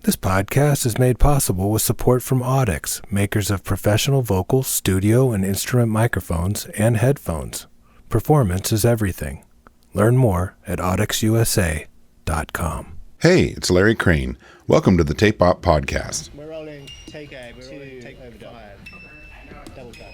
This podcast is made possible with support from Audix, makers of professional vocal, studio, and instrument microphones and headphones. Performance is everything. Learn more at audixusa.com. Hey, it's Larry Crane. Welcome to the Tape Op Podcast. We're rolling take overdub. Double tap.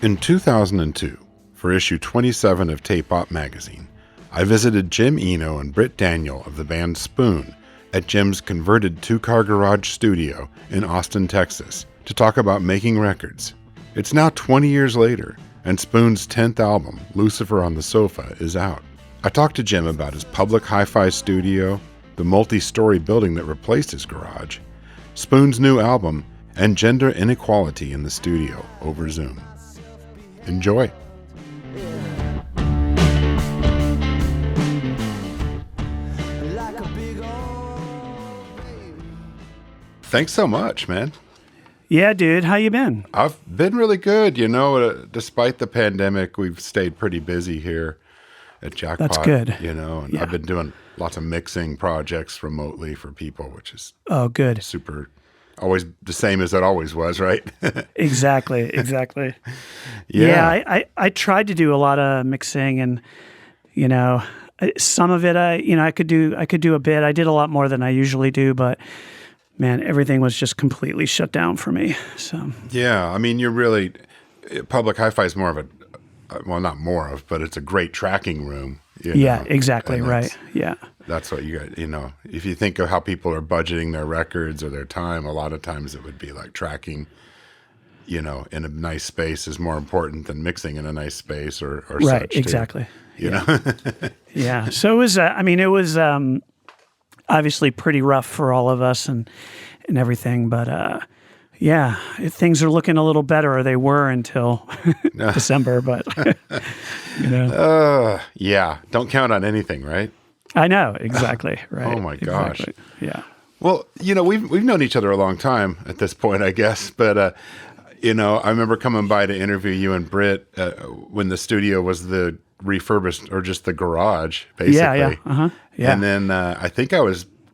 In 2002, for issue 27 of Tape Op magazine, I visited Jim Eno and Britt Daniel of the band Spoon at Jim's converted two-car garage studio in Austin, Texas, to talk about making records. It's now 20 years later, and Spoon's 10th album, Lucifer on the Sofa, is out. I talked to Jim about his public hi-fi studio, the multi-story building that replaced his garage, Spoon's new album, and gender inequality in the studio over Zoom. Enjoy. Thanks so much, man. Yeah, dude. How you been? I've been really good. You know, despite the pandemic, we've stayed pretty busy here at Jackpot. That's good. You know, and Yeah. I've been doing lots of mixing projects remotely for people, which is good. super, always the same as it always was, right? Exactly. Yeah. I tried to do a lot of mixing, and some of it I could do a bit. I did a lot more than I usually do, but man, everything was just completely shut down for me. So Yeah, I mean, public hi-fi is more of not more of, but it's a great tracking room. Yeah, exactly right. Yeah. That's what you got, if you think of how people are budgeting their records or their time, a lot of times it would be like tracking, in a nice space is more important than mixing in a nice space or Right, such. exactly. You know? Yeah. So it was, it was obviously pretty rough for all of us and everything, but things are looking a little better, or they were until December, but yeah, don't count on anything, right? I know, exactly, right. Oh my gosh. Exactly. Yeah. Well, we've known each other a long time at this point, I guess, but I remember coming by to interview you and Britt when the studio was the refurbished, or just the garage, basically. Yeah. Uh-huh. Yeah. And then I think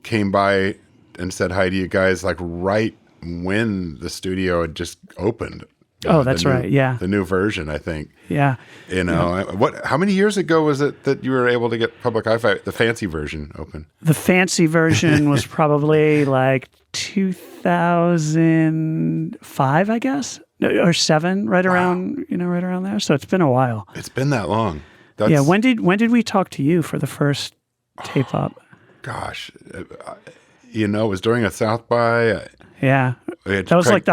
came by and said hi to you guys like right when the studio had just opened. That's right. Yeah. The new version, I think. Yeah. How many years ago was it that you were able to get public hi-fi, the fancy version, open? The fancy version was probably like 2005, I guess, or 7, right around there. So it's been a while. It's been that long. Yeah. When did we talk to you for the first Tape Op? Gosh, it was during a South by. Yeah, that was like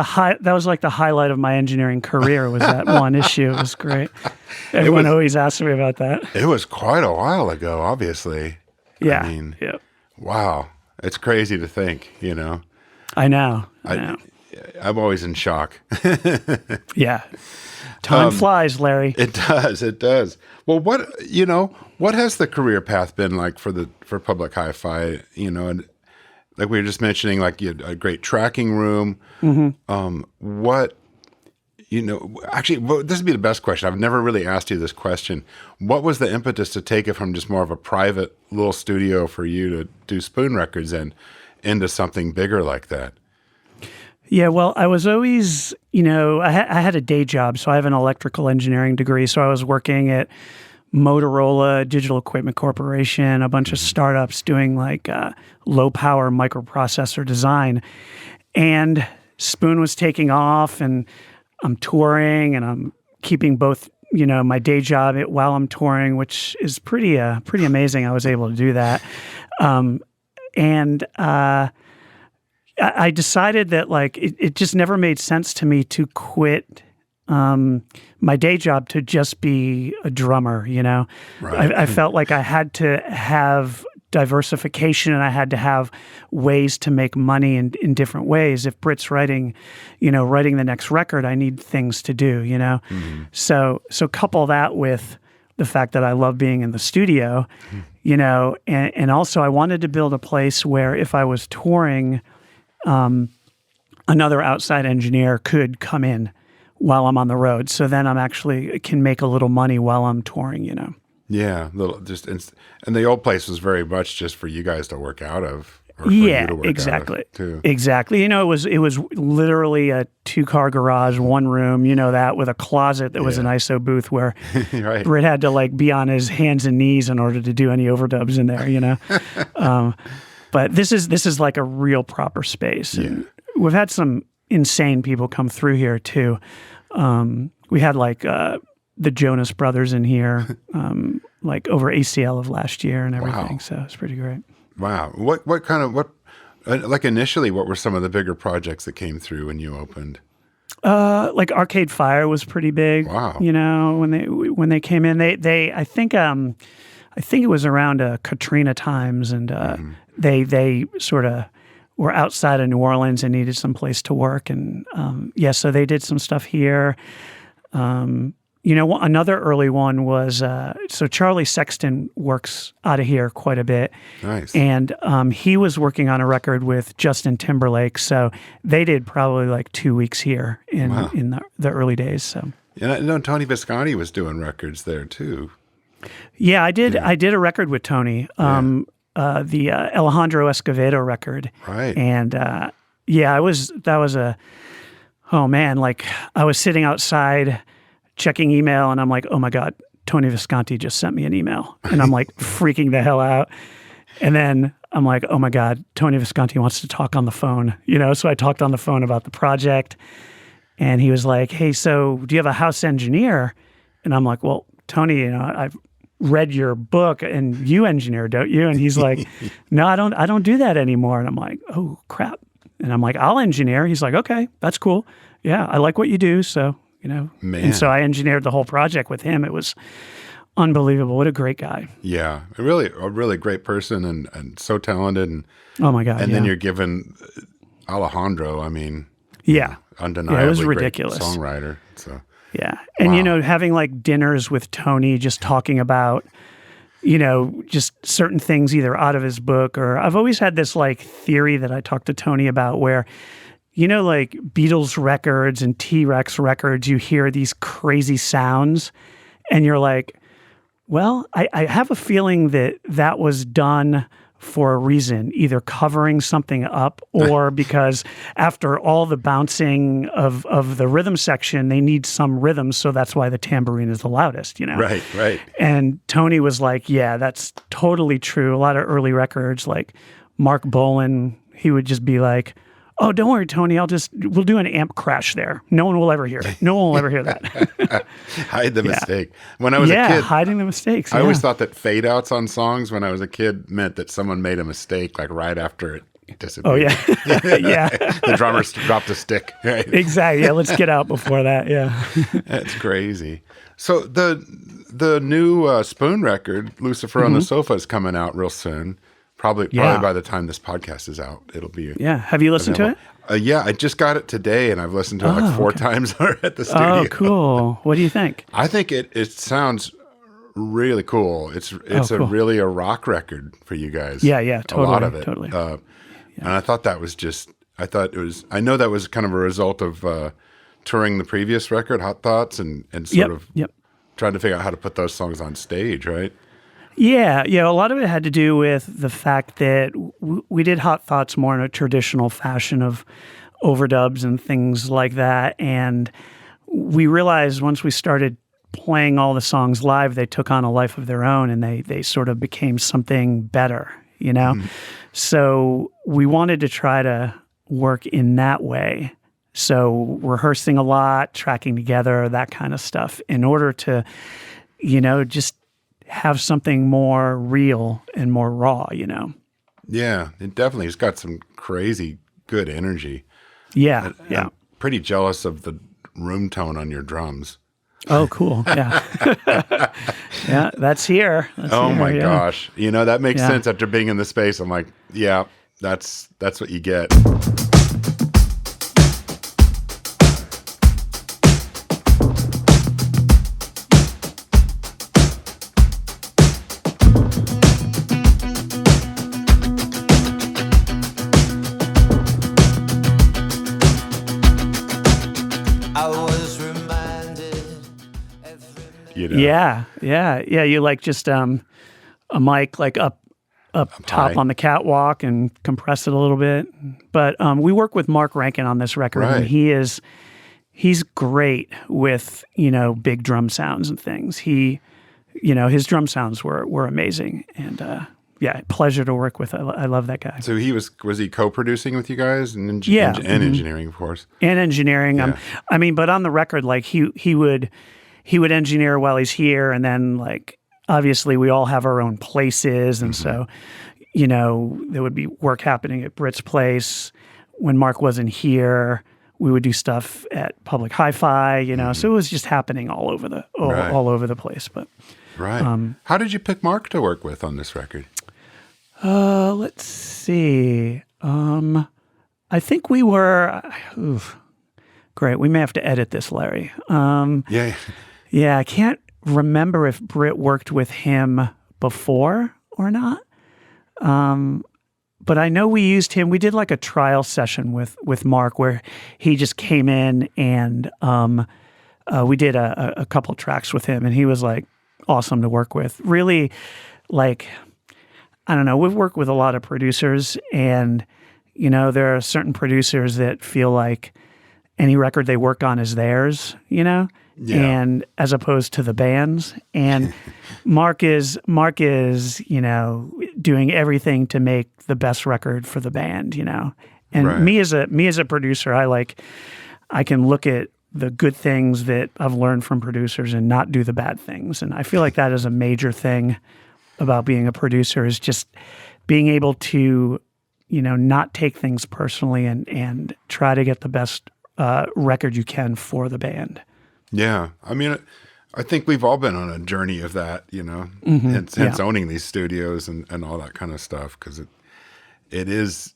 the highlight of my engineering career. Was that one issue? It was great. Everyone always asks me about that. It was quite a while ago, obviously. Yeah. I mean, yeah. Wow, it's crazy to think. I know. I'm always in shock. Yeah. Time flies, Larry. It does. Well, what has the career path been like for public hi-fi? And like we were just mentioning, like you had a great tracking room. Mm-hmm. Actually, this would be the best question. I've never really asked you this question. What was the impetus to take it from just more of a private little studio for you to do Spoon records into something bigger like that? Yeah, well, I was always, I had a day job, so I have an electrical engineering degree. So I was working at Motorola, Digital Equipment Corporation, a bunch of startups doing like low power microprocessor design. And Spoon was taking off, and I'm touring, and I'm keeping both, my day job while I'm touring, which is pretty amazing. I was able to do that. I decided that like it just never made sense to me to quit my day job to just be a drummer, Right. I felt like I had to have diversification, and I had to have ways to make money in different ways. If Britt's writing the next record, I need things to do, Mm-hmm. So couple that with the fact that I love being in the studio, you know, and also I wanted to build a place where if I was touring, another outside engineer could come in while I'm on the road. So then I'm actually can make a little money while I'm touring, you know. Yeah, and the old place was very much just for you guys to work out of. Or for you to work exactly. out of, too. Exactly. You know, it was literally a 2-car garage, one room, you know, that with a closet that was an ISO booth where right. Britt had to like be on his hands and knees in order to do any overdubs in there, you know. But this is like a real proper space. And we've had some insane people come through here too. We had like the Jonas Brothers in here, like over ACL of last year and everything. Wow. So it's pretty great. Wow. What like initially, what were some of the bigger projects that came through when you opened? Like Arcade Fire was pretty big. Wow. You know, when they came in, they I think it was around Katrina times, and they sort of were outside of New Orleans and needed some place to work, and so they did some stuff here. You know, another early one was, so Charlie Sexton works out of here quite a bit. Nice. And he was working on a record with Justin Timberlake. So they did probably like 2 weeks here in the early days. So. And I know Tony Visconti was doing records there too. Yeah, I did a record with Tony, the Alejandro Escovedo record. Right. And like I was sitting outside checking email, and I'm like, oh my God, Tony Visconti just sent me an email. And I'm like freaking the hell out. And then I'm like, oh my God, Tony Visconti wants to talk on the phone. You know, so I talked on the phone about the project. And he was like, hey, so do you have a house engineer? And I'm like, well, Tony, you know, I've read your book and you engineer, don't you? And he's like, no, I don't do that anymore. And I'm like, oh crap. And I'm like, I'll engineer. He's like, okay, that's cool. Yeah, I like what you do. So, you know, and so I engineered the whole project with him. It was unbelievable. What a great guy. Yeah, a really great person and so talented. And oh my God. And then you're given Alejandro, I mean, undeniably it was ridiculous. Great songwriter. So yeah. And, you know, having like dinners with Tony, just talking about, you know, just certain things either out of his book, or I've always had this like theory that I talked to Tony about where, you know, like Beatles records and T-Rex records, you hear these crazy sounds and you're like, well, I have a feeling that was done for a reason, either covering something up or because after all the bouncing of the rhythm section, they need some rhythm. So that's why the tambourine is the loudest, you know? Right. And Tony was like, yeah, that's totally true. A lot of early records, like Mark Bolan, he would just be like, oh, don't worry, Tony, we'll do an amp crash there. No one will ever hear it. No one will ever hear that. Hide the mistake. When I was a kid, hiding the mistakes. I always thought that fade outs on songs when I was a kid meant that someone made a mistake, like right after it disappeared. Oh, yeah. Yeah. The drummer dropped a stick. Right? Exactly. Yeah, let's get out before that. Yeah. That's crazy. So the new Spoon record, Lucifer on the Sofa, is coming out real soon. Probably by the time this podcast is out, it'll be. Yeah. Have you listened to it? Yeah, I just got it today, and I've listened to it like 4 times at the studio. Oh, cool. What do you think? I think it sounds really cool. It's cool. Really a rock record for you guys. Yeah, totally. A lot of it. Totally. And I thought that was I know that was kind of a result of touring the previous record, Hot Thoughts, and sort of trying to figure out how to put those songs on stage, right? Yeah. A lot of it had to do with the fact that we did Hot Thoughts more in a traditional fashion of overdubs and things like that. And we realized once we started playing all the songs live, they took on a life of their own and they sort of became something better, you know? Mm-hmm. So we wanted to try to work in that way. So rehearsing a lot, tracking together, that kind of stuff in order to, you know, just have something more real and more raw, you know? Yeah, it definitely has got some crazy good energy. Yeah, I'm pretty jealous of the room tone on your drums. Oh, cool. Yeah. Yeah, that's here. My gosh. You know, that makes sense after being in the space. I'm like, yeah, that's what you get. Yeah. You like just a mic like up top high. on the catwalk and compress it a little bit. But we work with Mark Rankin on this record, Right. and he's great with, big drum sounds and things. His drum sounds were amazing, and pleasure to work with. I love that guy. So was he co-producing with you guys and engineering, of course, and engineering. Yeah. But on the record, like he would engineer while he's here, and then like obviously we all have our own places, and so there would be work happening at Britt's place when Mark wasn't here. We would do stuff at Public Hi-Fi, so it was just happening all over the place. But right, how did you pick Mark to work with on this record? Let's see. I think we were. Great. We may have to edit this, Larry. Yeah. I can't remember if Britt worked with him before or not. But I know we used him. We did like a trial session with Mark where he just came in and we did a couple tracks with him, and he was like awesome to work with. Really, like, I don't know. We've worked with a lot of producers, and there are certain producers that feel like any record they work on is theirs, and as opposed to the band's. And Mark is, doing everything to make the best record for the band, And Right. me as a producer, I can look at the good things that I've learned from producers and not do the bad things. And I feel like that is a major thing about being a producer, is just being able to, not take things personally and try to get the best record you can for the band. Yeah. I mean, I think we've all been on a journey of that, hence owning these studios and all that kind of stuff, because it is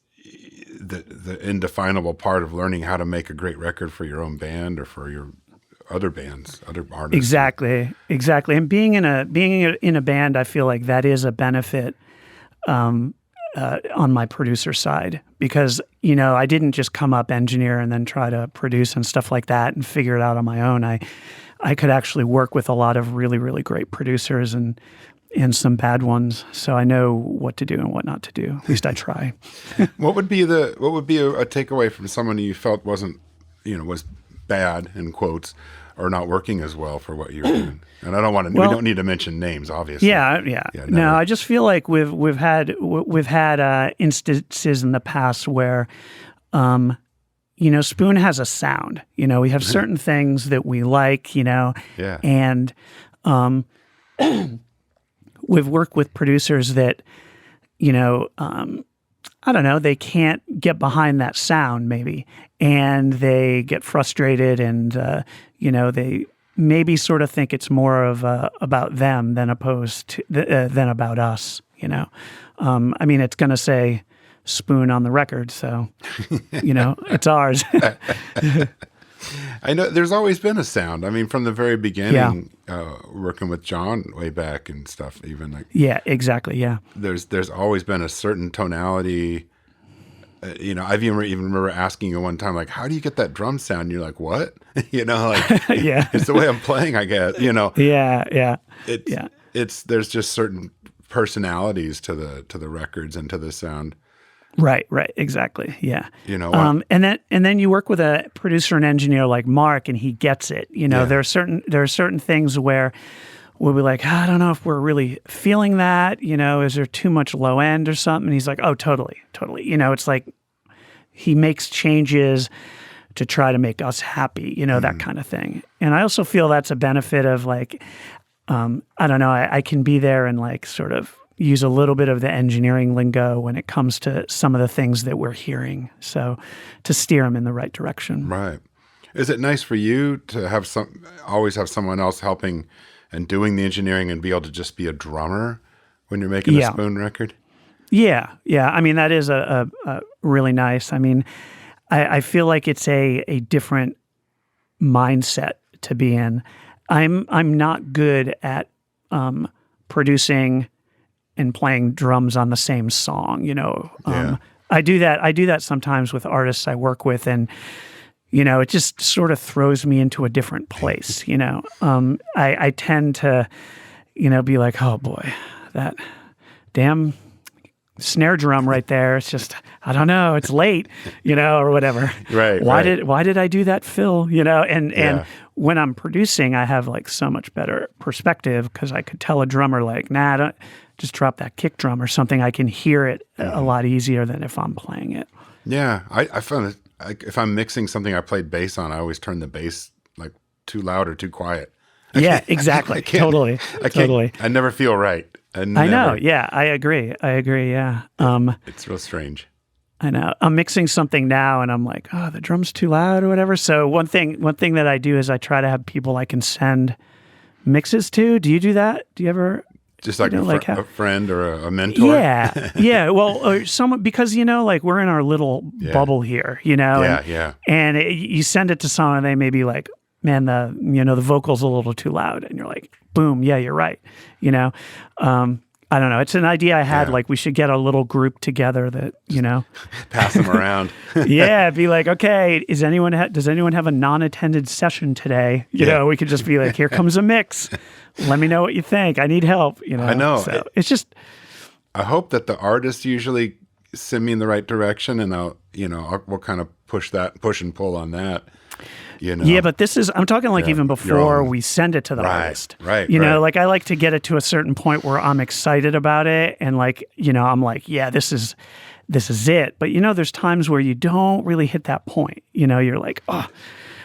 the indefinable part of learning how to make a great record for your own band or for your other bands, other artists. Exactly. And being in a band, I feel like that is a benefit on my producer side, because I didn't just come up, engineer, and then try to produce and stuff like that and figure it out on my own. I could actually work with a lot of really, really great producers and some bad ones, so I know what to do and what not to do. At least I try. What would be a takeaway from someone you felt wasn't, was bad in quotes, or not working as well for what you were doing? And I don't want to. We don't need to mention names, obviously. Yeah. Never. No, I just feel like we've had instances in the past where, Spoon has a sound. We have certain things that we like. Yeah. And we've worked with producers that, I don't know, they can't get behind that sound maybe, and they get frustrated, and they maybe sort of think it's more of about them than opposed to than about us. I mean, it's going to say Spoon on the record, so it's ours. I know there's always been a sound. I mean, from the very beginning, working with John way back and stuff, even like. Yeah, exactly. Yeah. There's always been a certain tonality. I've even remember asking you one time, like, how do you get that drum sound? And you're like, what? Yeah. It's the way I'm playing, I guess. Yeah. There's just certain personalities to the records and to the sound. Right, exactly, yeah. And then you work with a producer and engineer like Mark, and he gets it. There are certain things where we'll be like, I don't know if we're really feeling that. Is there too much low end or something? And he's like, oh, totally. It's like he makes changes to try to make us happy. That kind of thing. And I also feel that's a benefit of like, I don't know, I can be there and like sort of use a little bit of the engineering lingo when it comes to some of the things that we're hearing, so to steer them in the right direction. Right. Is it nice for you to always have someone else helping and doing the engineering and be able to just be a drummer when you're making a Spoon record? Yeah. I mean, that is a really nice. I mean, I feel like it's a different mindset to be in. I'm not good at producing and playing drums on the same song, I do that sometimes with artists I work with, and it just sort of throws me into a different place. I tend to, be like, oh boy, that damn snare drum right there. It's just, I don't know, it's late, or whatever. Right. Why did I do that fill? And when I'm producing, I have like so much better perspective because I could tell a drummer like, nah, don't just drop that kick drum or something. I can hear it a lot easier than if I'm playing it. Yeah. I found it, if I'm mixing something I played bass on, I always turn the bass like too loud or too quiet. Yeah, exactly. Totally. I never feel right. I know. Yeah, I agree. Yeah. It's real strange. I know. I'm mixing something now and I'm like, oh, the drum's too loud or whatever. So one thing that I do is I try to have people I can send mixes to. Do you do that? Do you ever? Just like a friend or a mentor? Yeah. Yeah. Well, or someone, because, like we're in our little bubble here, and you send it to someone and they may be like, man, the vocal's a little too loud. And you're like, boom, yeah, you're right. I don't know. It's an idea I had, like we should get a little group together that, pass them around. Yeah, be like, okay, does anyone have a non-attended session today? We could just be like, here comes a mix. Let me know what you think. I need help. I know. So it's just. I hope that the artists usually send me in the right direction, and we'll kind of push and pull on that. Yeah, but I'm talking like even before we send it to the artist. Right. Like I like to get it to a certain point where I'm excited about it and like, I'm like, yeah, this is it. But there's times where you don't really hit that point. You're like, oh,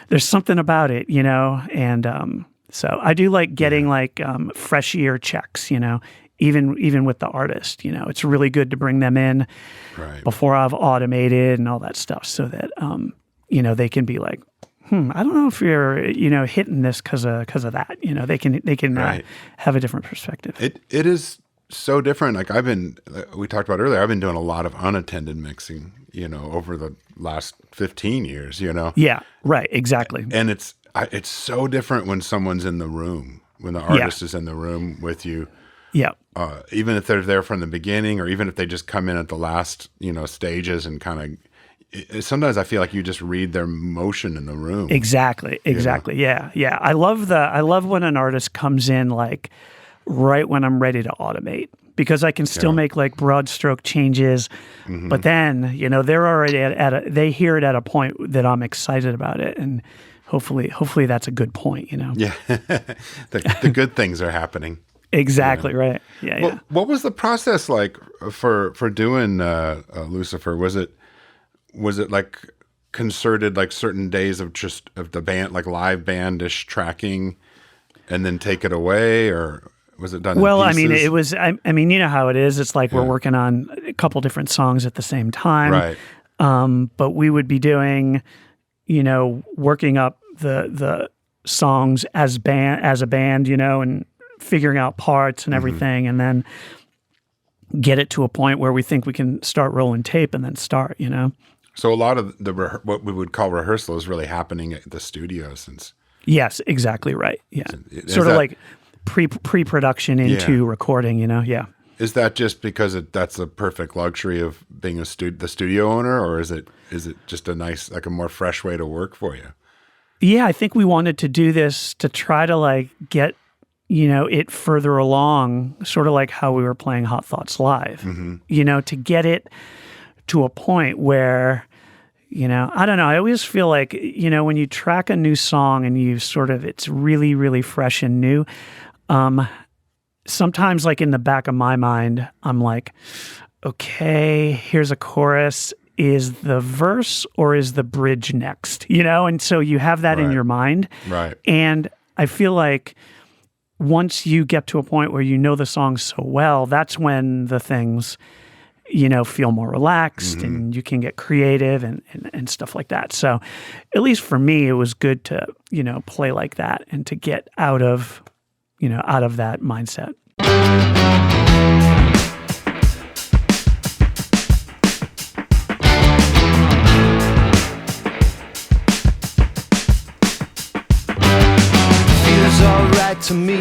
there's something about it, and so I do like getting like fresh ear checks, even with the artist, it's really good to bring them in before I've automated and all that stuff so that, they can be like, I don't know if you're, hitting this because of that. They can have a different perspective. It is so different. Like we talked about earlier, I've been doing a lot of unattended mixing, over the last 15 years, Yeah, right, exactly. And it's so different when someone's in the room, when the artist is in the room with you. Yeah. Even if they're there from the beginning, or even if they just come in at the last, stages and kind of. Sometimes I feel like you just read their motion in the room. Exactly. Yeah. I love when an artist comes in like right when I'm ready to automate, because I can still make like broad stroke changes, but then they're already they hear it at a point that I'm excited about it, and hopefully that's a good point. Yeah, the good things are happening. Exactly right. Yeah. Well, what was the process like for doing Lucifer? Was it like concerted, like certain days of the band, like live bandish tracking, and then take it away, or was it done? Well, in pieces? I mean, it was. I mean, you know how it is. It's like we're working on a couple different songs at the same time, right? But we would be doing, working up the songs as a band, and figuring out parts and everything, and then get it to a point where we think we can start rolling tape, and then start, So a lot of what we would call rehearsal is really happening at the studio, since. Yes, exactly right. Yeah, sort of like pre-production into recording. Yeah. Is that just because that's the perfect luxury of being the studio owner, or is it just a nice, like a more fresh way to work for you? Yeah, I think we wanted to do this to try to like get it further along, sort of like how we were playing Hot Thoughts live. To get it to a point where, I don't know, I always feel like, when you track a new song and it's really, really fresh and new, sometimes like in the back of my mind, I'm like, okay, here's a chorus. Is the verse or is the bridge next? And so you have that in your mind. Right. And I feel like once you get to a point where the song so well, that's when the things feel more relaxed and you can get creative and stuff like that. So at least for me, it was good to, play like that and to get out of that mindset. Feels all right to me,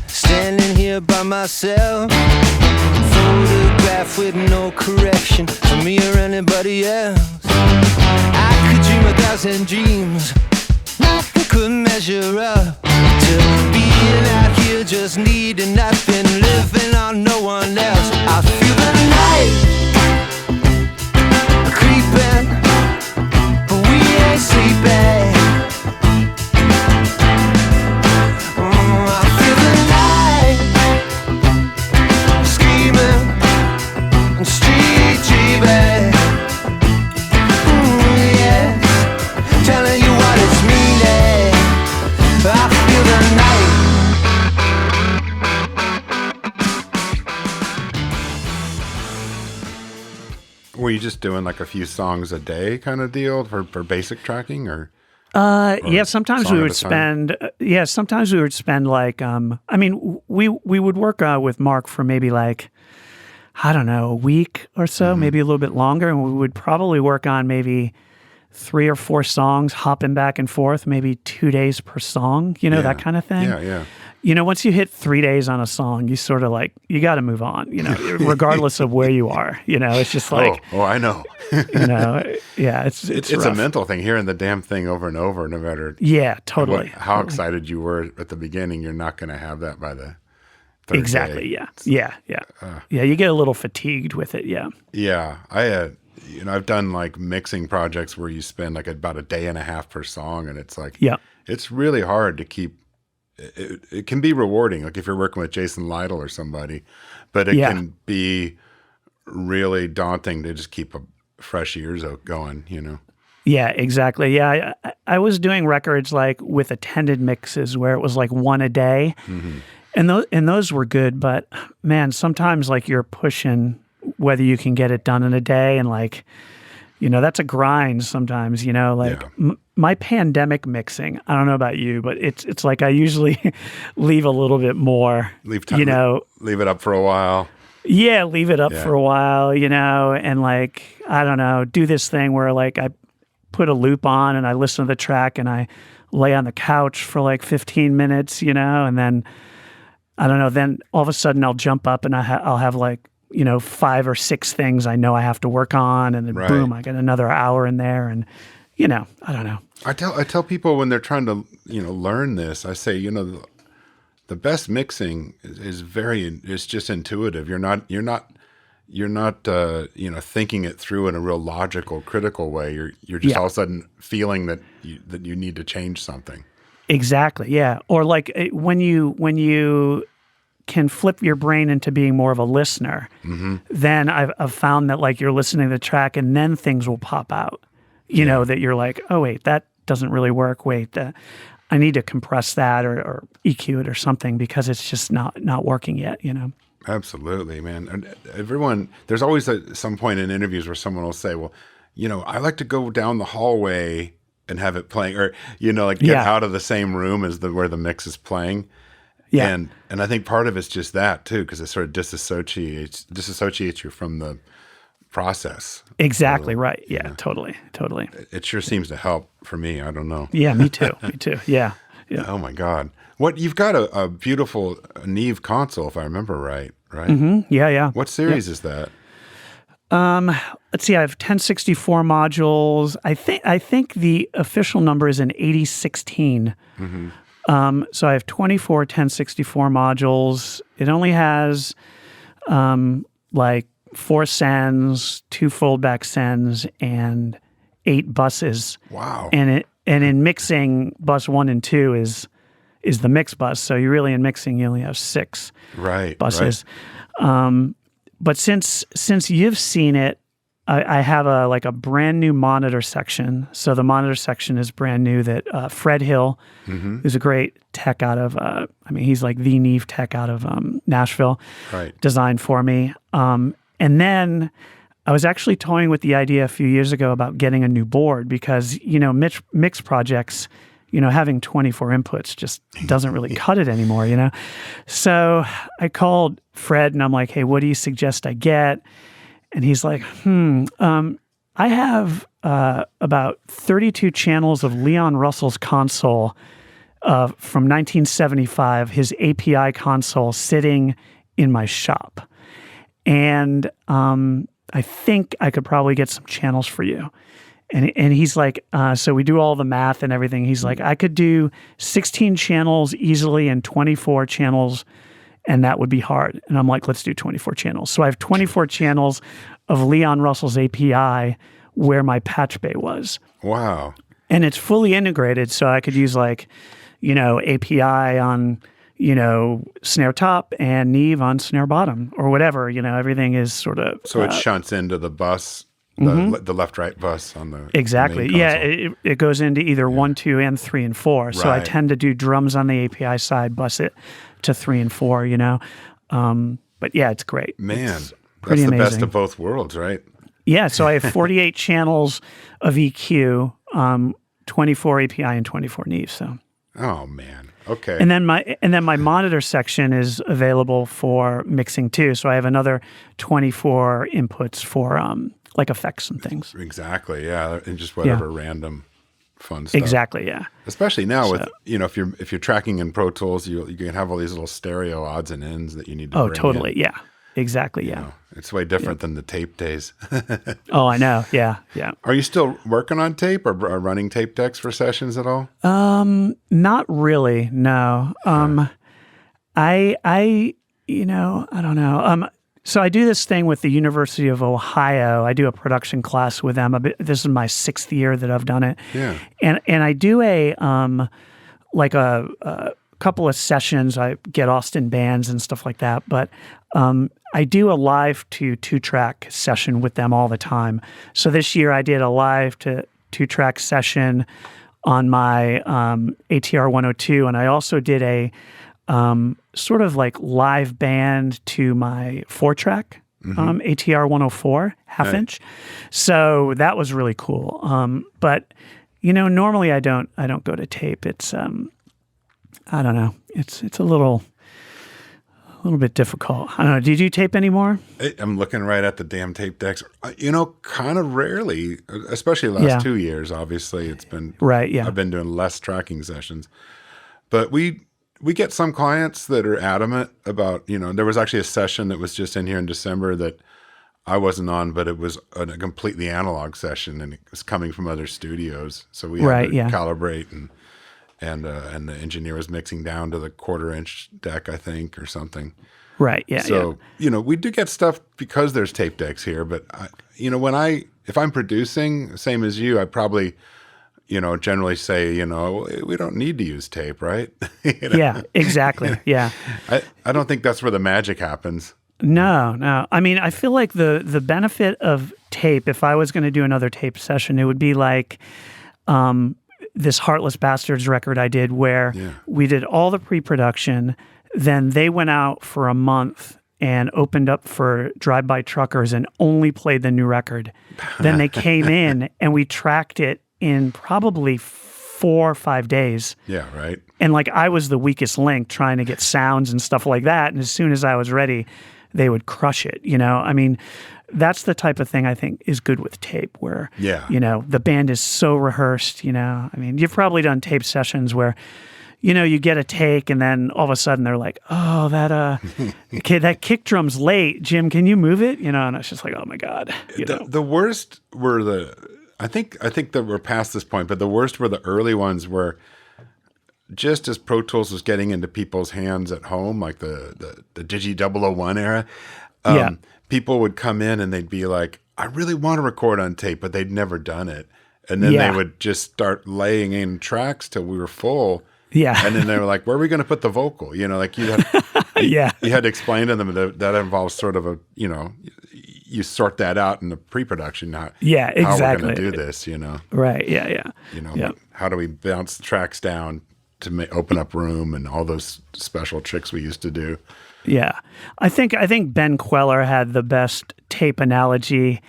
standing here by myself. Photograph with no correction for me or anybody else. I could dream 1,000 dreams. Nothing could measure up to being out here just needing nothing, living on no one else. I feel the night creeping, but we ain't sleeping. I feel the night screaming and street dreaming. Yes, telling you what it's meaning. I feel the night. Were you just doing like a few songs a day kind of deal for basic tracking, or? Yeah, sometimes song we at would a time? spend. Sometimes we would spend like. I mean, we would work with Mark for maybe like, I don't know, a week or so, maybe a little bit longer, and we would probably work on maybe 3 or 4 songs, hopping back and forth, maybe 2 days per song. You know, that kind of thing. Yeah. You know, once you hit 3 days on a song, you sort of like, you got to move on, you know, regardless of where you are. You know, it's just like, Oh, I know. you know, yeah, it's It's rough. a mental thing, hearing the damn thing over and over, no matter Yeah, totally. how excited you were at the beginning. You're not going to have that by the third Exactly. day. Yeah. Yeah. You get a little fatigued with it. Yeah. Yeah, I've done like mixing projects where you spend like about a day and a half per song, and it's like, Yeah. it's really hard to keep. It can be rewarding, like if you're working with Jason Lytle or somebody, but it Yeah. can be really daunting to just keep a fresh ears out going, you know? Yeah, exactly. Yeah. I was doing records like with attended mixes where it was like one a day. And those were good, but man, sometimes like you're pushing whether you can get it done in a day, and like, you know, that's a grind sometimes, you know, like my pandemic mixing, I don't know about you, but it's like I usually leave a little bit more, Leave time, you know. leave it up for a while. Yeah, leave it up Yeah. for a while, you know, and like, I don't know, do this thing where like I put a loop on and I listen to the track and I lay on the couch for like 15 minutes, you know, and then, I don't know, then all of a sudden I'll jump up and I'll have like, you know, 5 or 6 things I know I have to work on, and then Right. boom, I get another hour in there, and, you know, I don't know. I tell people when they're trying to, you know, learn this, I say, you know, the best mixing is just intuitive. You're not you know, thinking it through in a real logical, critical way. You're just Yeah. all of a sudden feeling that you need to change something. Exactly, yeah. Or like when you can flip your brain into being more of a listener, then I've found that like you're listening to the track and then things will pop out, you know, that you're like, oh wait, that doesn't really work. Wait, I need to compress that or EQ it or something because it's just not working yet, you know? Absolutely, man. And there's always some point in interviews where someone will say, well, you know, I like to go down the hallway and have it playing, or, you know, like get Yeah. out of the same room as where the mix is playing. Yeah. And I think part of it's just that too, because it sort of disassociates you from the process. Exactly right. Yeah, totally. It sure seems to help for me. I don't know. Yeah, me too. Yeah. Oh my God. You've got a beautiful Neve console, if I remember right? Yeah. What series is that? Let's see. I have 1064 modules. I think the official number is an 8016. So I have 24 1064 modules. It only has like 4 sends, 2 foldback sends, and 8 buses. Wow. And in mixing, bus 1 and 2 is the mix bus. So you really in mixing you only have 6 buses. Right. But since you've seen it, I have a brand new monitor section. So the monitor section is brand new. That Fred Hill, who's a great tech out of, he's like the Neve tech out of Nashville, designed for me. And then I was actually toying with the idea a few years ago about getting a new board because, you know, mix projects, you know, having 24 inputs just doesn't really cut it anymore, you know? So I called Fred and I'm like, hey, what do you suggest I get? And he's like, I have about 32 channels of Leon Russell's console from 1975, his API console sitting in my shop. And I think I could probably get some channels for you. And he's like, so we do all the math and everything. He's like, I could do 16 channels easily and 24 channels, and that would be hard. And I'm like, let's do 24 channels. So I have 24 channels of Leon Russell's API where my patch bay was. Wow. And it's fully integrated, so I could use like, API on, snare top and Neve on snare bottom or whatever. Everything is sort of... So it shunts into the bus, the left-right bus on the exactly. main Yeah, console. it goes into either 1, 2, and 3 and 4. So I Right. tend to do drums on the API side, bus it to 3 and 4, But yeah, it's great. Man, It's that's the best amazing. of both worlds, right? Yeah, so I have 48 channels of EQ, 24 API and 24 Neve. So, Oh, man. Okay. and then my monitor section is available for mixing too. So I have another 24 inputs for like effects and things. Exactly, yeah. And just whatever random fun stuff. Exactly, yeah. Especially now with, if you're tracking in Pro Tools, you can have all these little stereo odds and ends that you need to Oh, bring totally, in. yeah. Exactly, yeah. It's way different than the tape days. Oh, I know. Yeah, yeah. Are you still working on tape or running tape decks for sessions at all? Not really. No. I don't know. So I do this thing with the University of Ohio. I do a production class with them. This is my 6th year that I've done it. Yeah. And I do a couple of sessions. I get Austin bands and stuff like that. But I do a live to 2-track session with them all the time. So this year I did a live to 2-track session on my ATR 102, and I also did a sort of like live band to my 4-track ATR 104 half-inch. So that was really cool. But normally I don't go to tape. It's I don't know. It's a little bit difficult. I don't know. Did you tape anymore? I'm looking right at the damn tape decks. Kind of rarely, especially the last 2 years. Obviously, it's been Right, yeah. I've been doing less tracking sessions, but we get some clients that are adamant about. There was actually a session that was just in here in December that I wasn't on, but it was a completely analog session, and it was coming from other studios, so we had to calibrate and the engineer was mixing down to the 1/4-inch deck, I think, or something. Right. Yeah. So, we do get stuff because there's tape decks here, but if I'm producing, same as you, I probably, generally say, we don't need to use tape, right? Yeah, exactly. Yeah. I don't think that's where the magic happens. No. I mean, I feel like the benefit of tape, if I was going to do another tape session, it would be like, this Heartless Bastards record I did where we did all the pre-production, then they went out for a month and opened up for drive-by truckers and only played the new record. Then they came in and we tracked it in probably 4 or 5 days. Yeah, right. And like I was the weakest link trying to get sounds and stuff like that. And as soon as I was ready, they would crush it, I mean, that's the type of thing I think is good with tape where, the band is so rehearsed, I mean, you've probably done tape sessions where, you get a take and then all of a sudden they're like, oh, that kick drum's late. Jim, can you move it? And it's just like, oh my God. The worst were I think that we're past this point, but the worst were the early ones where just as Pro Tools was getting into people's hands at home, like the Digi 001 era, people would come in and they'd be like, I really want to record on tape, but they'd never done it. And then they would just start laying in tracks till we were full. Yeah. And then they were like, where are we going to put the vocal? Like you had, you had to explain to them that involves sort of a, you sort that out in the pre-production. How we're going to do this, Right. Yeah. How do we bounce the tracks down to open up room and all those special tricks we used to do. Yeah. I think Ben Queller had the best tape analogy.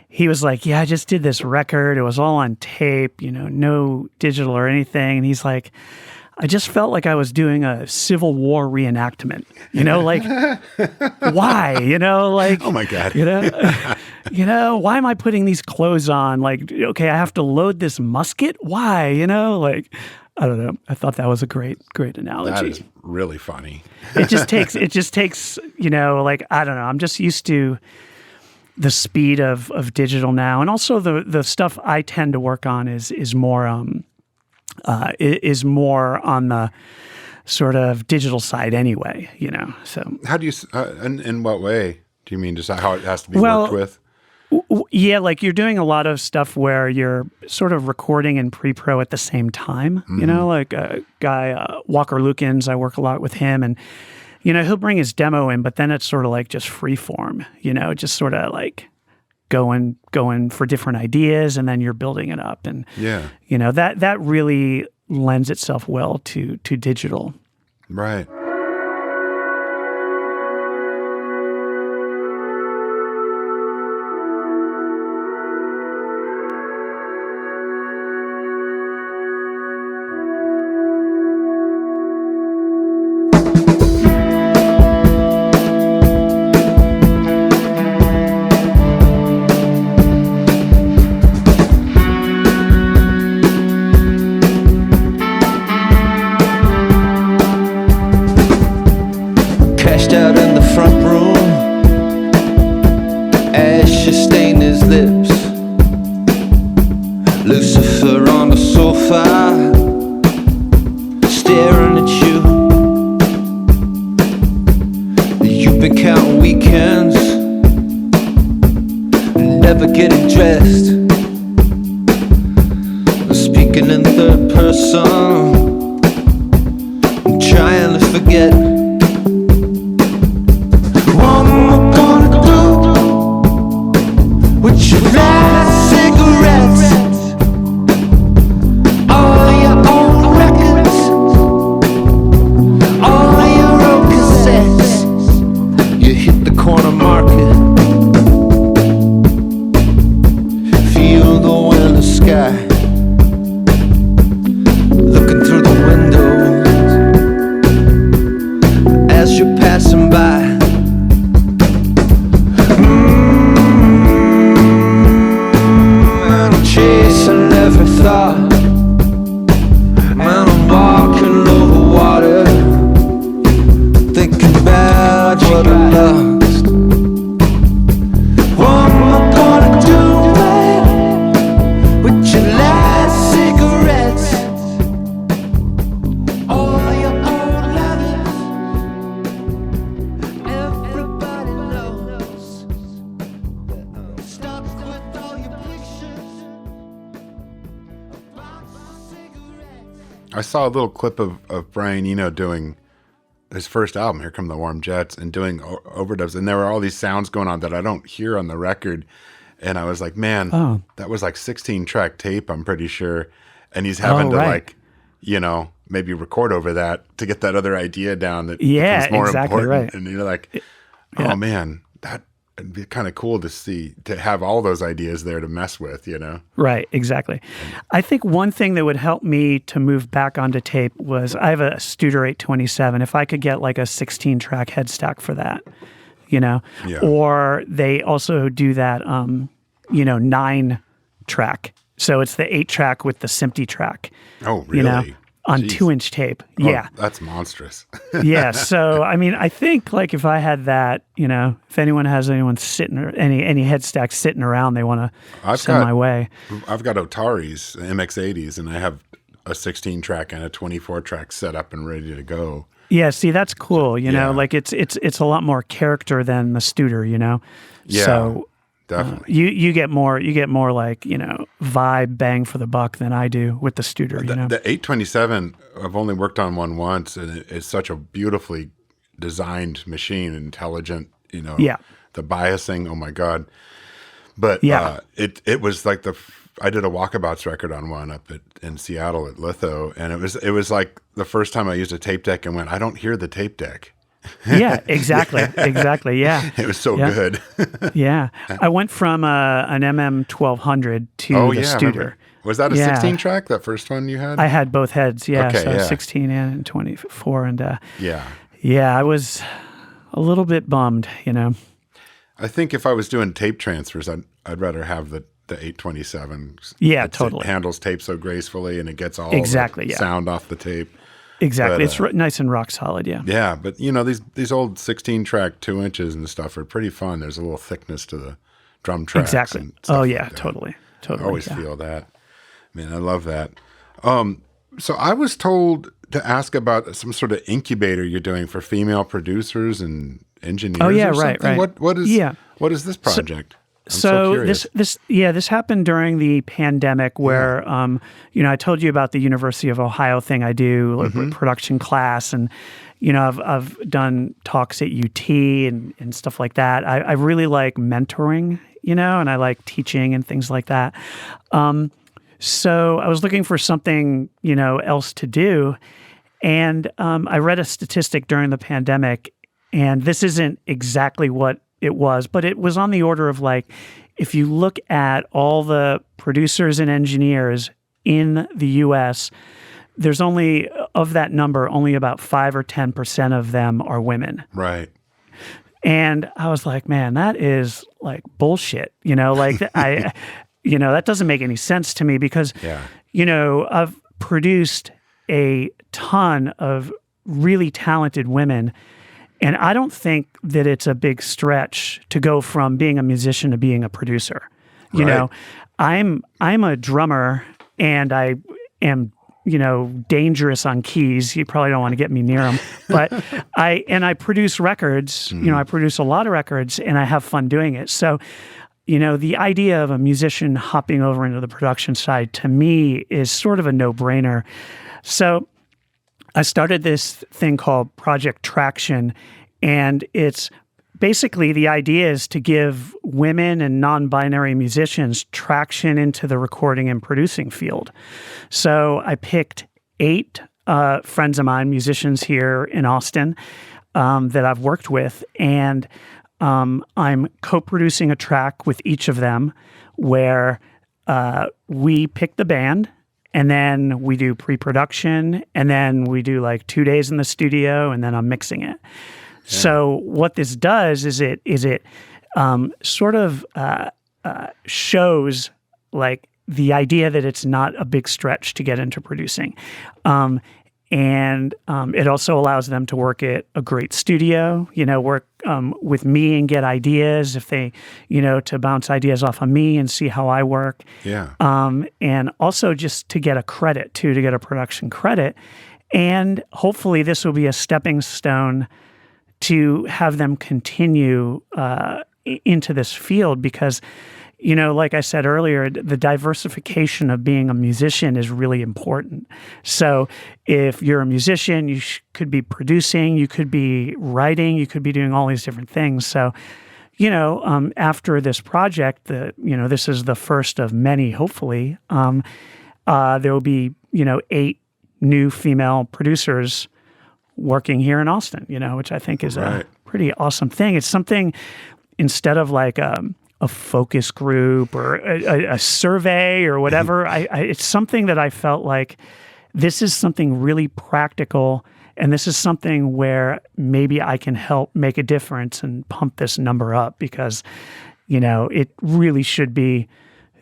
He was like, I just did this record. It was all on tape, no digital or anything. And he's like, I just felt like I was doing a Civil War reenactment, like, why, oh my God, why am I putting these clothes on? Like, okay, I have to load this musket. Why, like, I don't know. I thought that was a great analogy. That is really funny. It just takes, like, I don't know. I'm just used to, the speed of digital now, and also the stuff I tend to work on is more on the sort of digital side anyway, So How do you, in what way do you mean? Just how it has to be worked with? Yeah, like you're doing a lot of stuff where you're sort of recording and pre-pro at the same time, like a guy, Walker Lukens, I work a lot with him, and, he'll bring his demo in, but then it's sort of like just free form, just sort of like going for different ideas, and then you're building it up. And, that really lends itself well to digital. Right. Out in the front room, ashes stain his lips. Lucifer on the sofa, staring at you. You've been counting weekends, never getting dressed. Speaking in third person, I'm trying to forget. I saw a little clip of Brian Eno doing his first album, Here Come the Warm Jets, and doing overdubs. And there were all these sounds going on that I don't hear on the record. And I was like, man, that was like 16-track tape, I'm pretty sure. And he's having to like, maybe record over that to get that other idea down that becomes more important. Right. And you're like, oh man, it'd be kind of cool to have all those ideas there to mess with, Right, exactly. I think one thing that would help me to move back onto tape was I have a Studer 827. If I could get like a 16-track headstock for that, or they also do that, 9-track. So it's the 8-track with the SMPTE track. Oh, really? On 2-inch tape. Yeah. That's monstrous. Yeah. So, I mean, I think like if I had that, if anyone has sitting, any head stacks sitting around, they want to send my way. I've got Otaris, MX80s, and I have a 16-track and a 24-track set up and ready to go. Yeah. See, that's cool. Like it's a lot more character than the Studer, Yeah. So, definitely. You get more like, vibe bang for the buck than I do with the Studer, The 827, I've only worked on one once, and it's such a beautifully designed machine, intelligent, Yeah. The biasing, oh my God. But it was like I did a Walkabouts record on one up in Seattle at Litho, and it was like the first time I used a tape deck and went, I don't hear the tape deck. Yeah, exactly. Exactly. Yeah. It was so good. Yeah. I went from an MM1200 to the Studer. Was that a 16-track, that first one you had? I had both heads, yeah. Okay, so 16 and 24. And yeah, I was a little bit bummed, I think if I was doing tape transfers, I'd rather have the 827. Yeah, totally. It handles tape so gracefully, and it gets all the sound off the tape. Exactly. It's nice and rock solid, yeah. Yeah, but these old 16-track 2 inches and stuff are pretty fun. There's a little thickness to drum tracks. Exactly. And stuff Oh yeah, like that. totally. I always yeah. feel that. Man, I love that. So I was told to ask about some sort of incubator you're doing for female producers and engineers. Oh yeah, or right, something. right. What is this project? I'm so So curious. this happened during the pandemic where I told you about the University of Ohio thing I do, production class, and I've done talks at UT and stuff like that. I really like mentoring, and I like teaching and things like that. So I was looking for something, else to do. And I read a statistic during the pandemic, and this isn't exactly what it was, but it was on the order of like, if you look at all the producers and engineers in the U.S., there's only, of that number, only about 5 or 10% of them are women. Right. And I was like, man, that is like bullshit. That doesn't make any sense to me because, I've produced a ton of really talented women, and I don't think that it's a big stretch to go from being a musician to being a producer. I'm a drummer, and I am, dangerous on keys. You probably don't want to get me near them, but I produce records. I produce a lot of records, and I have fun doing it. So, the idea of a musician hopping over into the production side to me is sort of a no-brainer. So I started this thing called Project Traction, and it's basically the idea is to give women and non-binary musicians traction into the recording and producing field. So I picked 8 friends of mine, musicians here in Austin, that I've worked with, and I'm co-producing a track with each of them where we pick the band, and then we do pre-production, and then we do like 2 days in the studio, and then I'm mixing it. Yeah. So what this does is it sort of shows like the idea that it's not a big stretch to get into producing. And it also allows them to work at a great studio, work with me and get ideas if they, to bounce ideas off of me and see how I work. Yeah. And also just to get a credit too, to get a production credit. And hopefully this will be a stepping stone to have them continue into this field because, like I said earlier, the diversification of being a musician is really important. So if you're a musician, you could be producing, you could be writing, you could be doing all these different things. So, after this project, this is the first of many, hopefully, there will be, 8 new female producers working here in Austin, which I think is a pretty awesome thing. It's something, instead of like a focus group or a survey or whatever, it's something that I felt like this is something really practical, and this is something where maybe I can help make a difference and pump this number up because, it really should be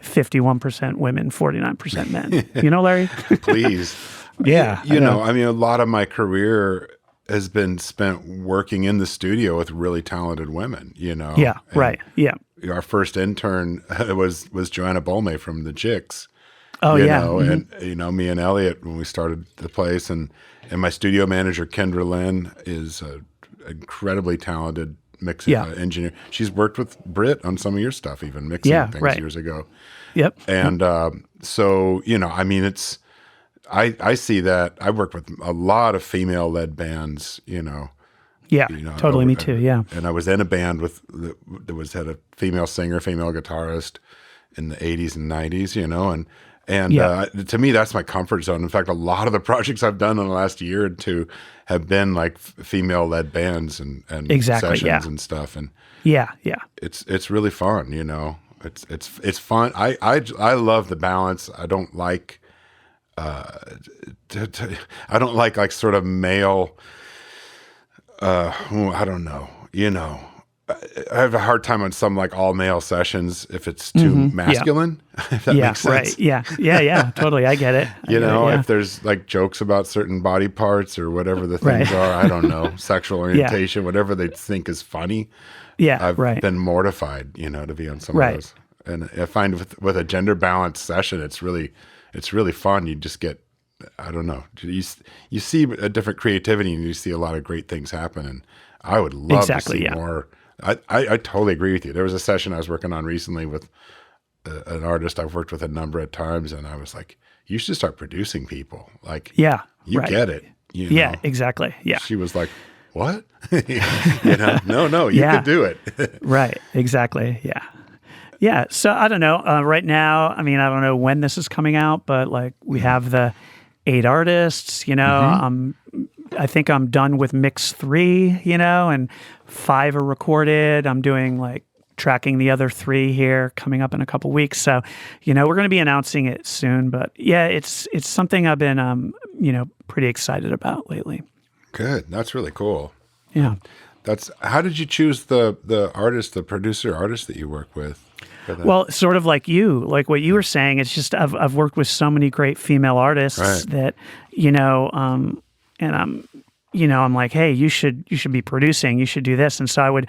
51% women, 49% men. Larry? Please. Yeah. A lot of my career has been spent working in the studio with really talented women, Yeah, and right. Yeah. our first intern was Joanna Bolme from the Chicks. Oh, yeah. And, me and Elliot, when we started the place, and my studio manager, Kendra Lynn, is an incredibly talented mixing engineer. She's worked with Britt on some of your stuff, even mixing things years ago. Yep. And so, it's, I see that. I worked with a lot of female-led bands, Yeah, totally. Me too. Yeah. And I was in a band that had a female singer, female guitarist in the 80s and 90s, and to me, that's my comfort zone. In fact, a lot of the projects I've done in the last year or two have been like female-led bands and sessions and stuff. And it's really fun, It's fun. I love the balance. I don't like I don't like sort of male. I don't know. I have a hard time on some like all male sessions if it's too masculine, if that makes sense. Right. Yeah. Totally. I get it. If there's like jokes about certain body parts or whatever the things are, I don't know, sexual orientation, whatever they think is funny. Yeah. I've been mortified, to be on some of those. And I find with a gender balanced session, it's really fun. You just get, I don't know, you see a different creativity and you see a lot of great things happen. And I would love to see more. I totally agree with you. There was a session I was working on recently with an artist I've worked with a number of times, and I was like, you should start producing people. Like, you get it. Yeah, exactly. Yeah. She was like, what? No, you could do it. Right, exactly. Yeah. Yeah, so I don't know. Right now, I don't know when this is coming out, but like we have the 8 artists, I think I'm done with mix 3, and 5 are recorded. I'm doing like tracking the other 3 here coming up in a couple weeks. So, we're going to be announcing it soon, but yeah, it's something I've been, pretty excited about lately. Good. That's really cool. Yeah. How did you choose the artist, the producer artist that you work with? Well, sort of like what you were saying, it's just, I've worked with so many great female artists that, and I'm like, hey, you should be producing, you should do this. And so I would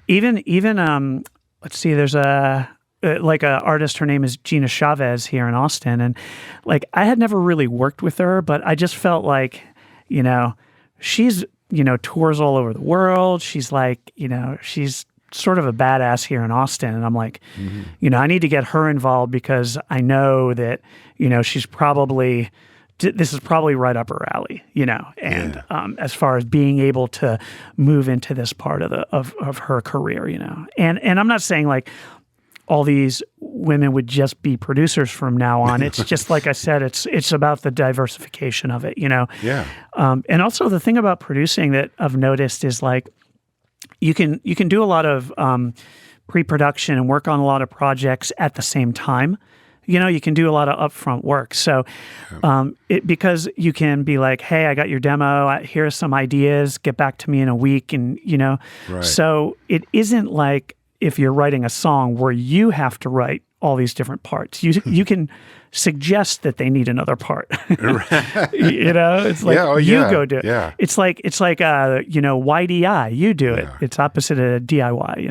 even let's see, there's a artist, her name is Gina Chavez here in Austin. And like, I had never really worked with her, but I just felt like, she's, tours all over the world. She's like, she's sort of a badass here in Austin. And I'm like, I need to get her involved because I know that, she's probably, this is probably right up her alley, and as far as being able to move into this part of her career, and I'm not saying like all these women would just be producers from now on. It's just like I said, it's about the diversification of it, Yeah. And also the thing about producing that I've noticed is like you can do a lot of pre-production and work on a lot of projects at the same time. You can do a lot of upfront work. So because you can be like, hey, I got your demo. Here's some ideas. Get back to me in a week. And, so it isn't like if you're writing a song where you have to write all these different parts. You can suggest that they need another part. It's like, go do it. Yeah. It's like YDI, you do it. It's opposite of DIY,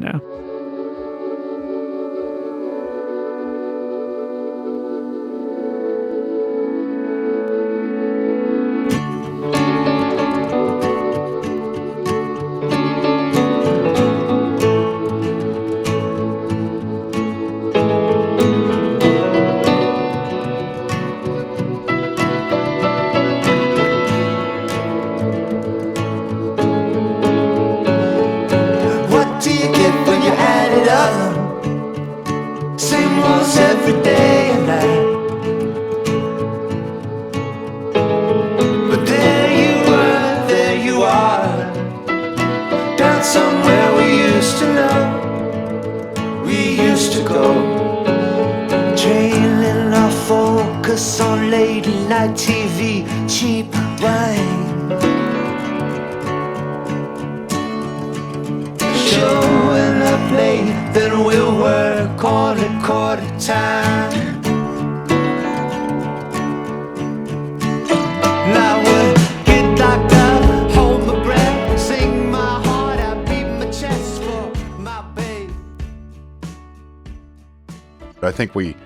I think we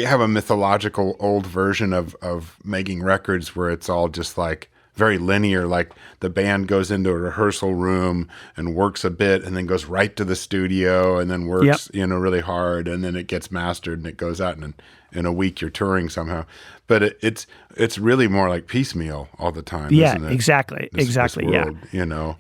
have a mythological old version of making records where it's all just like very linear, like the band goes into a rehearsal room and works a bit and then goes right to the studio and then works, really hard, and then it gets mastered and it goes out, and in a week you're touring somehow. But it's really more like piecemeal all the time. Isn't it? Exactly. This world,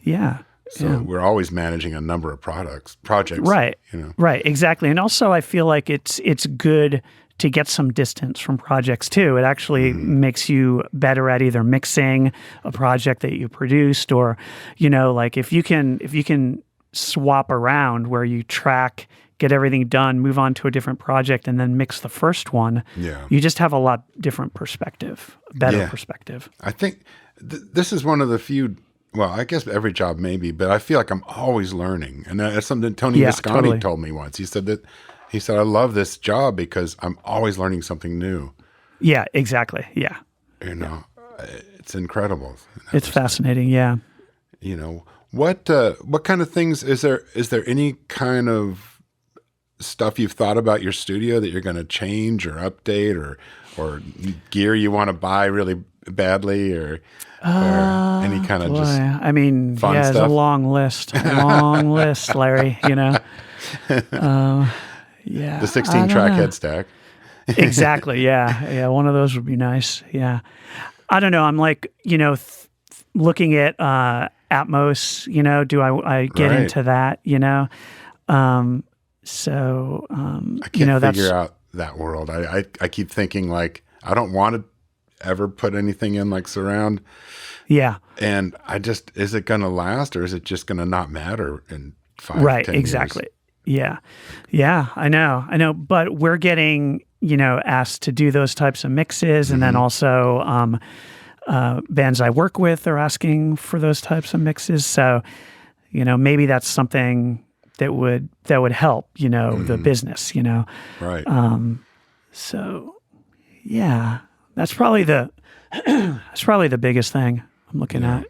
Yeah. So we're always managing a number of projects. Right. Right. Exactly. And also I feel like it's good to get some distance from projects too. It actually makes you better at either mixing a project that you produced, or, like if you can swap around where you track, get everything done, move on to a different project, and then mix the first one, you just have a lot different perspective, better perspective. I think this is one of the few well, I guess every job maybe, but I feel like I'm always learning. And that's something Tony Yeah, Visconti totally. told me once. He said, I love this job because I'm always learning something new. Yeah, exactly. Yeah. You know, it's incredible. It's fascinating. Yeah. You know, what kind of things is there any kind of stuff you've thought about your studio that you're going to change or update or gear you want to buy really badly or any kind of just I mean, fun yeah, it's a stuff? long list, Larry, you know? Yeah. the 16-track head stack? Exactly. Yeah. Yeah. One of those would be nice. Yeah. I don't know. I'm like, you know, looking at Atmos, you know, do I get Right. into that, you know? I can't you know, figure out that world. I keep thinking like, I don't want to ever put anything in like surround. yeah. And is it going to last or is it just going to not matter in 5 Right. 10 Exactly. years? Yeah. Yeah. I know. But we're getting, you know, asked to do those types of mixes. And then also bands I work with are asking for those types of mixes. So, you know, maybe that's something that would help, you know, the business, you know. Right. So, yeah, that's probably the biggest thing I'm looking at.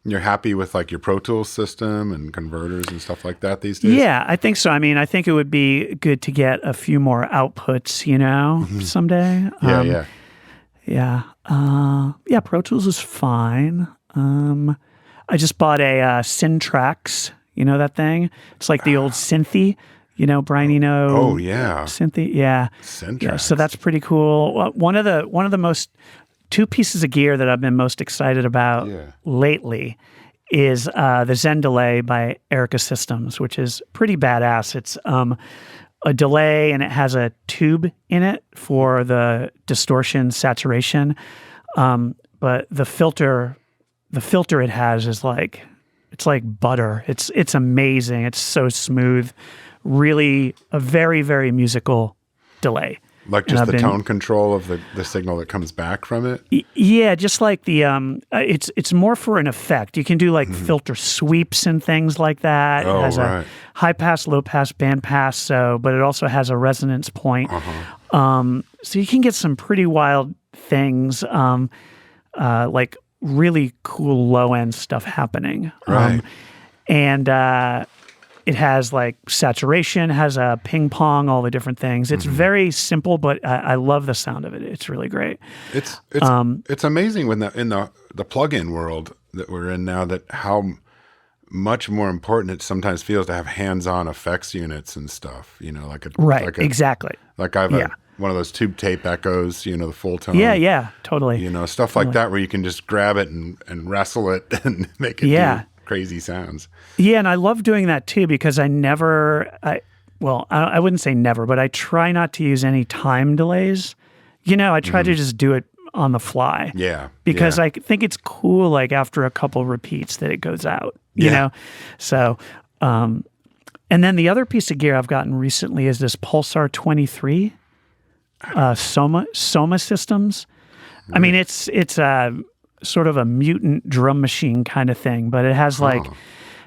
You're happy with like your Pro Tools system and converters and stuff like that these days? Yeah, I think so. I mean, I think it would be good to get a few more outputs, you know, someday. Yeah. Yeah, Pro Tools is fine. I just bought a Syntrax, you know that thing? It's like the old Synthy, you know, Brian Eno. Oh, yeah. Synthy, yeah. Syntrax. Yeah, so that's pretty cool. One of the most two pieces of gear that I've been most excited about lately is the Zen Delay by Erica Systems, which is pretty badass. It's a delay and it has a tube in it for the distortion saturation. But the filter it has is like, it's like butter. It's amazing. It's so smooth. Really a very, very musical delay. Like just the tone control of the signal that comes back from it? Yeah, just like the it's more for an effect. You can do like filter sweeps and things like that. Oh, It has right. a high pass, low pass, band pass, but it also has a resonance point. So you can get some pretty wild things, like really cool low end stuff happening. Right. And it has like saturation, has a ping pong, all the different things. It's very simple, but I love the sound of it. It's really great. It's amazing when in the plug-in world that we're in now that how much more important it sometimes feels to have hands-on effects units and stuff. You know, Exactly. Like I have one of those tube tape echoes. You know, the full tone. Yeah, totally. You know, stuff like that where you can just grab it and wrestle it and make it do crazy sounds. Yeah, and I love doing that too because I wouldn't say never, but I try not to use any time delays. You know, I try to just do it on the fly. Yeah. Because I think it's cool, like after a couple repeats that it goes out, you know? So, and then the other piece of gear I've gotten recently is this Pulsar 23 Soma Systems. I mean, it's sort of a mutant drum machine kind of thing, but it has like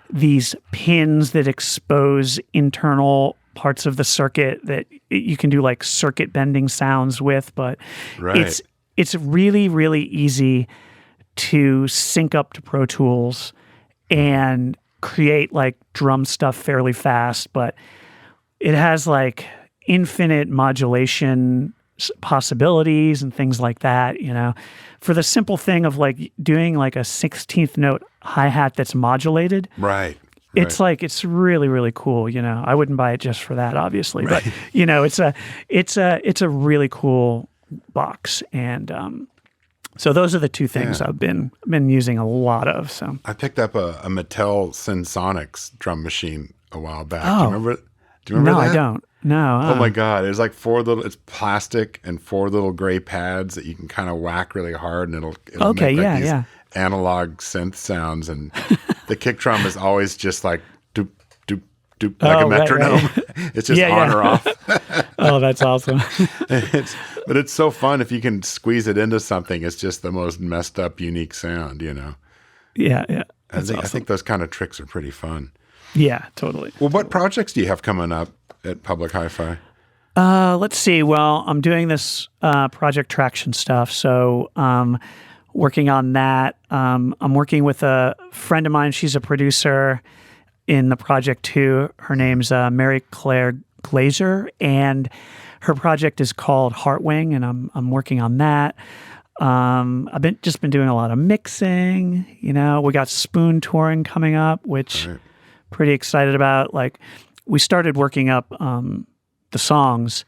these pins that expose internal parts of the circuit that you can do like circuit bending sounds with, but it's really, really easy to sync up to Pro Tools and create like drum stuff fairly fast, but it has like infinite modulation possibilities and things like that, you know, for the simple thing of like doing like a 16th note hi-hat that's modulated. Right. It's like, it's really, really cool. You know, I wouldn't buy it just for that, obviously, but you know, it's a really cool box. And, so those are the two things I've been using a lot of. So I picked up a Mattel Synsonics drum machine a while back. Oh. Do you remember it? Do you remember that? I don't. No. Oh my God. It's like it's plastic and 4 little gray pads that you can kind of whack really hard and it'll make like these analog synth sounds. And the kick drum is always just like doop, doop, doop, like a metronome. Right. It's just on or off. Oh, that's awesome. But it's so fun if you can squeeze it into something. It's just the most messed up, unique sound, you know? Yeah. I think those kind of tricks are pretty fun. Yeah, totally. Well, what projects do you have coming up at Public Hi-Fi? Let's see. Well, I'm doing this Project Traction stuff, so working on that. I'm working with a friend of mine. She's a producer in the project too. Her name's Mary Claire Glazer, and her project is called Heartwing, and I'm working on that. I've been doing a lot of mixing. We got Spoon touring coming up, which pretty excited about. Like, we started working up the songs,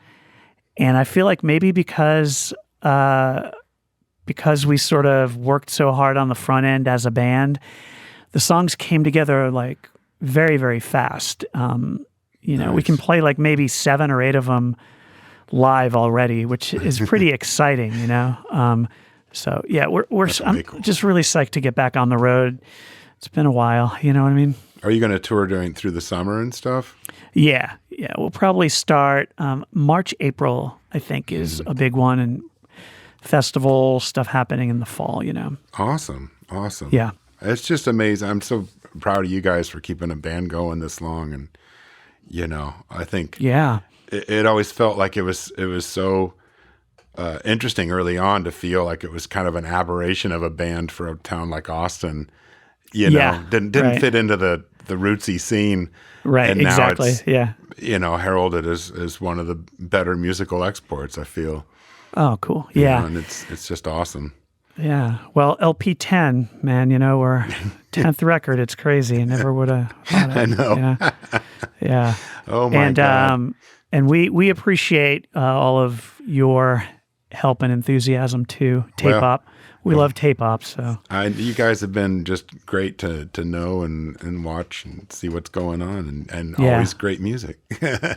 and I feel like maybe because we sort of worked so hard on the front end as a band, the songs came together like very, very fast. Nice. We can play like maybe 7 or 8 of them live already, which is pretty exciting, So yeah, I'm cool. just really psyched to get back on the road. It's been a while, you know what I mean? Are you going to tour through the summer and stuff? Yeah. We'll probably start March, April, I think, is a big one, and festival stuff happening in the fall, Awesome. Yeah. It's just amazing. I'm so proud of you guys for keeping a band going this long. And, I think it always felt like it was so interesting early on to feel like it was kind of an aberration of a band for a town like Austin. Didn't fit into the rootsy scene. Right, and now exactly. It's, heralded as one of the better musical exports, I feel. Oh, cool. Yeah. And it's just awesome. Yeah. Well, LP 10, man, we're 10th record. It's crazy. I never would have thought it. I know. Yeah. Oh my God. And we appreciate all of your help and enthusiasm too. Tape-Op. We love Tape-Op, so. You guys have been just great to know and watch and see what's going on, and always great music.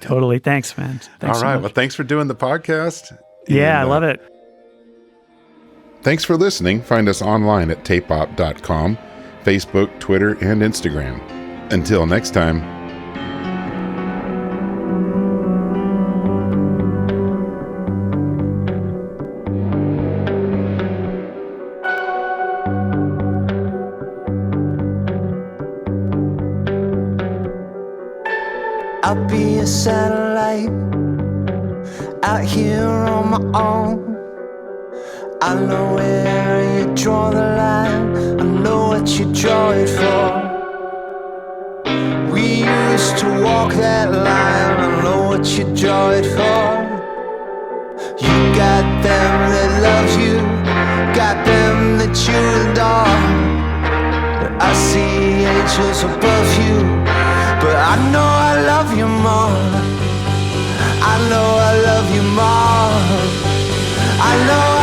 Totally. Thanks, man. Thanks All right. so much. Well, thanks for doing the podcast. Yeah, I love it. Thanks for listening. Find us online at tapeop.com, Facebook, Twitter, and Instagram. Until next time. I'll be a satellite out here on my own. I know where you draw the line, I know what you draw it for. We used to walk that line, I know what you draw it for. You got them that love you, got them that you adore. But I see angels above you, but I know I love you more. I know I love you more. I know